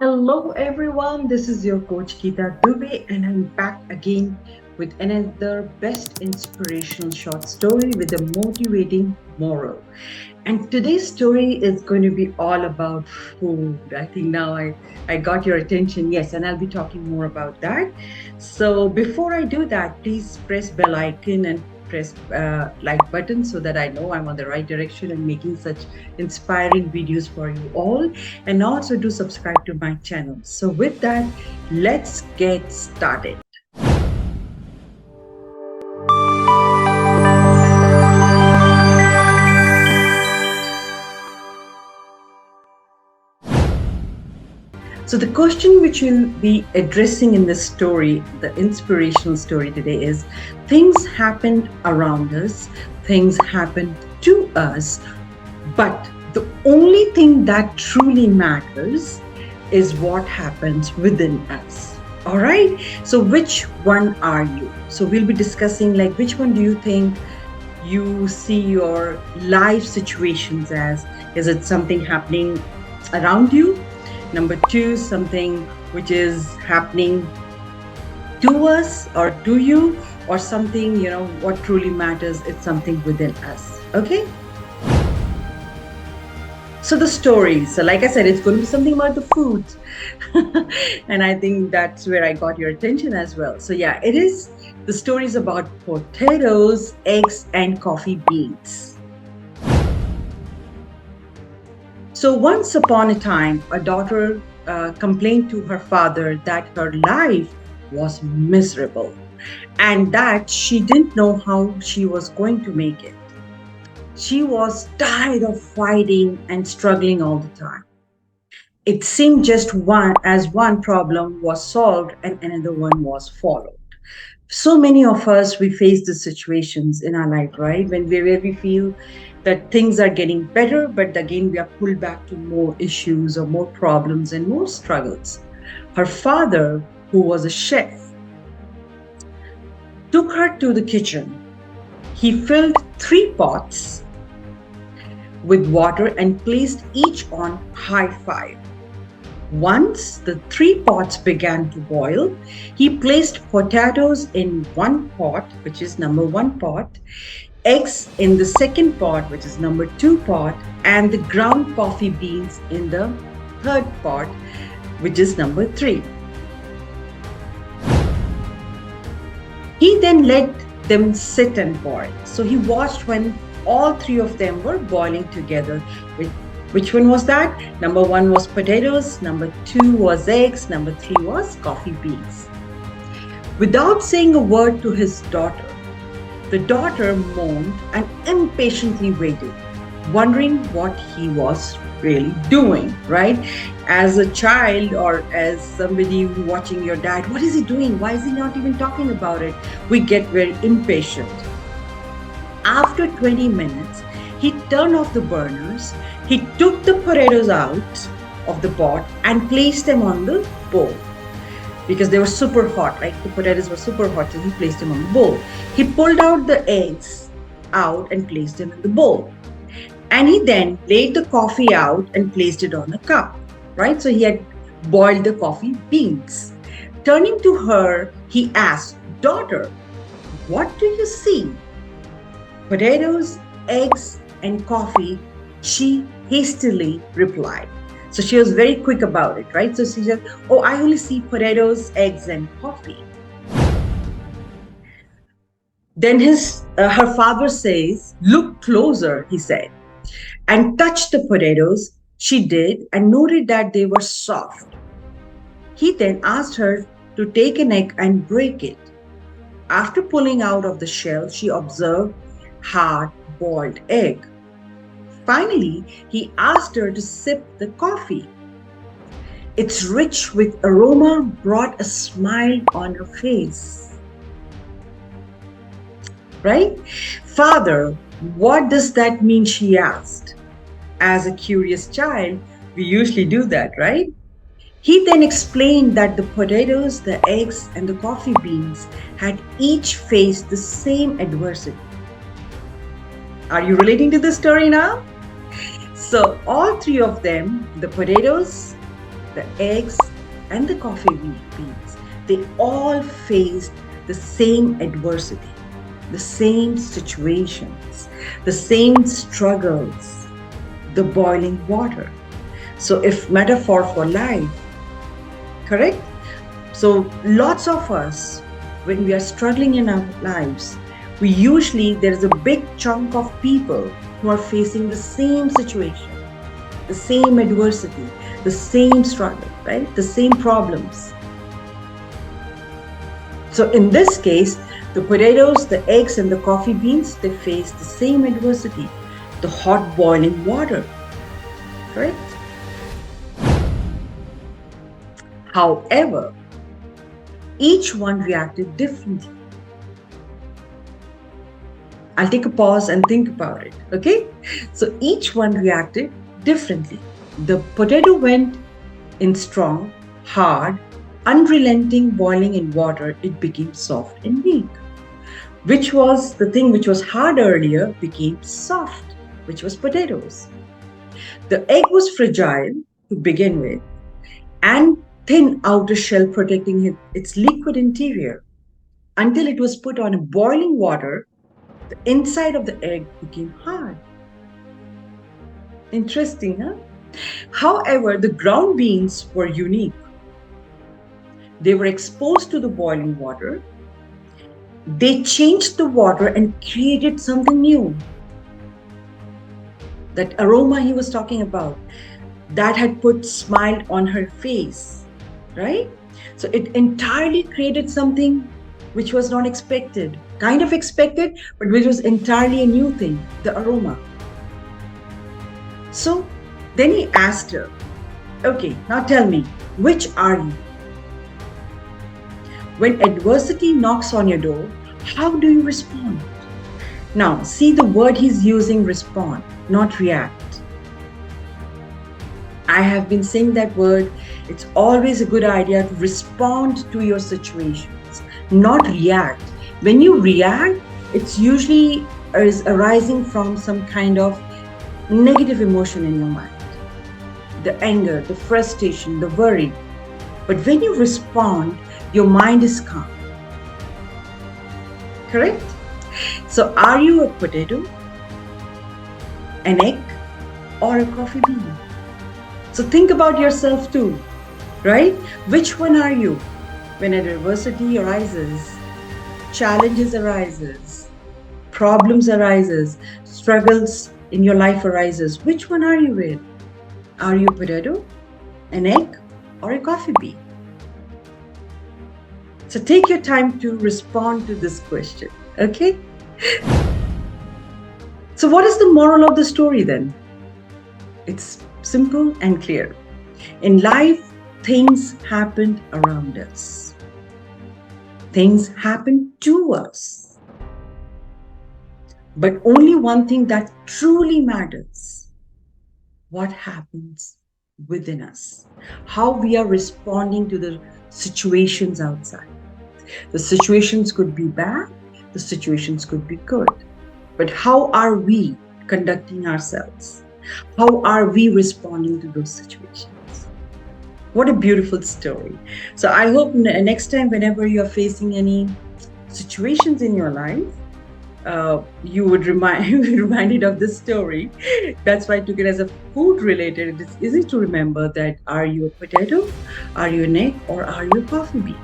Hello, everyone. This is your coach Geeta Dubey, and I'm back again with another best inspirational short story with a motivating moral. And today's story is going to be all about food. I think now I got your attention. Yes, and I'll be talking more about that. So before I do that, please press bell icon and press like button so that I know I'm on the right direction and making such inspiring videos for you all. And also do subscribe to my channel. So with that, let's get started. So, the question which we'll be addressing in this story, the inspirational story today, is things happened around us, things happened to us, but the only thing that truly matters is what happens within us. All right. So, which one are you? So, we'll be discussing like which one do you think you see your life situations as? Is it something happening around you? Number two, something which is happening to us or to you, or something, what truly matters, it's something within us. Okay? So the story. So like I said, it's going to be something about the food. And I think that's where I got your attention as well. So yeah, it is the story is about potatoes, eggs, and coffee beans. So once upon a time, a daughter complained to her father that her life was miserable and that she didn't know how she was going to make it. She was tired of fighting and struggling all the time. It seemed just one problem was solved and another one was followed. So many of us, we face these situations in our life, right? Where we feel that things are getting better, but again we are pulled back to more issues or more problems and more struggles. Her father, who was a chef, took her to the kitchen. He filled 3 pots with water and placed each on high five. Once the 3 pots began to boil, he placed potatoes in one pot, which is number 1 pot, eggs in the second pot, which is number 2 pot, and the ground coffee beans in the third pot, which is number 3. He then let them sit and boil. So he watched when all 3 of them were boiling together. Which one was that? Number 1 was potatoes, number 2 was eggs, number 3 was coffee beans. Without saying a word to his daughter, the daughter moaned and impatiently waited, wondering what he was really doing, right? As a child or as somebody watching your dad, what is he doing? Why is he not even talking about it? We get very impatient. After 20 minutes, he turned off the burners, he took the potatoes out of the pot and placed them on the bowl because they were super hot, right? The potatoes were super hot, so he placed them on the bowl. He pulled out the eggs out and placed them in the bowl. And he then laid the coffee out and placed it on a cup, right? So he had boiled the coffee beans. Turning to her, he asked, "Daughter, what do you see?" "Potatoes, eggs, and coffee," she hastily replied. So she was very quick about it, right? So she said, "Oh, I only see potatoes, eggs, and coffee." Then her father says, "Look closer," he said, and touched the potatoes. She did and noted that they were soft. He then asked her to take an egg and break it. After pulling out of the shell, she observed hard-boiled egg. Finally, he asked her to sip the coffee. Its rich with aroma brought a smile on her face. Right? "Father, what does that mean?" she asked. As a curious child, we usually do that, right? He then explained that the potatoes, the eggs, and the coffee beans had each faced the same adversity. Are you relating to the story now? So all 3 of them, the potatoes, the eggs, and the coffee beans, they all faced the same adversity, the same situations, the same struggles, the boiling water. So, if metaphor for life, correct? So, lots of us, when we are struggling in our lives, there's a big chunk of people who are facing the same situation, the same adversity, the same struggle, right? The same problems. So in this case, the potatoes, the eggs, and the coffee beans, they face the same adversity, the hot boiling water, correct? However, each one reacted differently. I'll take a pause and think about it, okay? So each one reacted differently. The potato went in strong, hard, unrelenting boiling in water. It became soft and weak. Which was the thing which was hard earlier became soft, which was potatoes. The egg was fragile to begin with and thin outer shell protecting its liquid interior. Until it was put on a boiling water, the inside of the egg became hard. Interesting, huh? However, the ground beans were unique. They were exposed to the boiling water. They changed the water and created something new. That aroma he was talking about, that had put smile on her face, right? So it entirely created something which was not expected, kind of expected, but which was entirely a new thing, the aroma. So then he asked her, okay, now tell me, which are you? When adversity knocks on your door, how do you respond? Now, see the word he's using, respond, not react. I have been saying that word. It's always a good idea to respond to your situations, not react. When you react, it's usually is arising from some kind of negative emotion in your mind. The anger, the frustration, the worry. But when you respond, your mind is calm. Correct? So are you a potato, an egg, or a coffee bean? So think about yourself too, right? Which one are you? When adversity arises, challenges arises, problems arises, struggles in your life arises, which one are you in? Are you a potato, an egg, or a coffee bean? So take your time to respond to this question, okay? So what is the moral of the story then? It's simple and clear. In life, things happen around us. Things happen to us. But only one thing that truly matters: what happens within us, how we are responding to the situations outside. The situations could be bad, the situations could be good. But how are we conducting ourselves? How are we responding to those situations? What a beautiful story. So I hope next time, whenever you're facing any situations in your life, you would be reminded of this story. That's why I took it as a food related. It's easy to remember that are you a potato, are you an egg, or are you a coffee bean?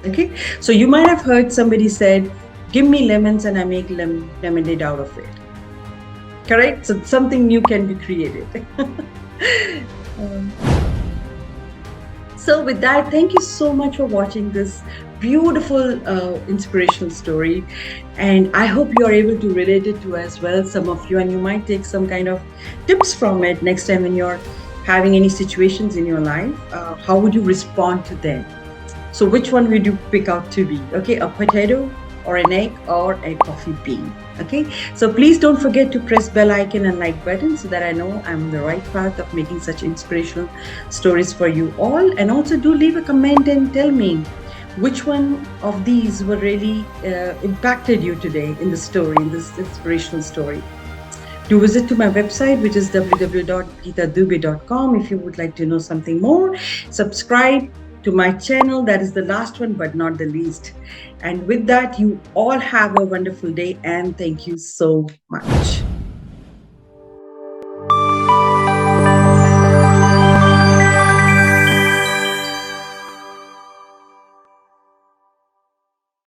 Okay, so you might have heard somebody said, give me lemons and I make lemonade out of it. Correct? So something new can be created. So with that, thank you so much for watching this beautiful inspirational story, and I hope you are able to relate it to as well, some of you, and you might take some kind of tips from it next time when you're having any situations in your life. How would you respond to them? So which one would you pick out to be? Okay, a potato or an egg or a coffee bean? Okay, so please don't forget to press bell icon and like button so that I know I'm on the right path of making such inspirational stories for you all. And also do leave a comment and tell me which one of these were really impacted you today in the story, in this inspirational story. Do visit to my website, which is www.geetadube.com, if you would like to know something more. Subscribe to my channel. That is the last one, but not the least. And with that, you all have a wonderful day and thank you so much.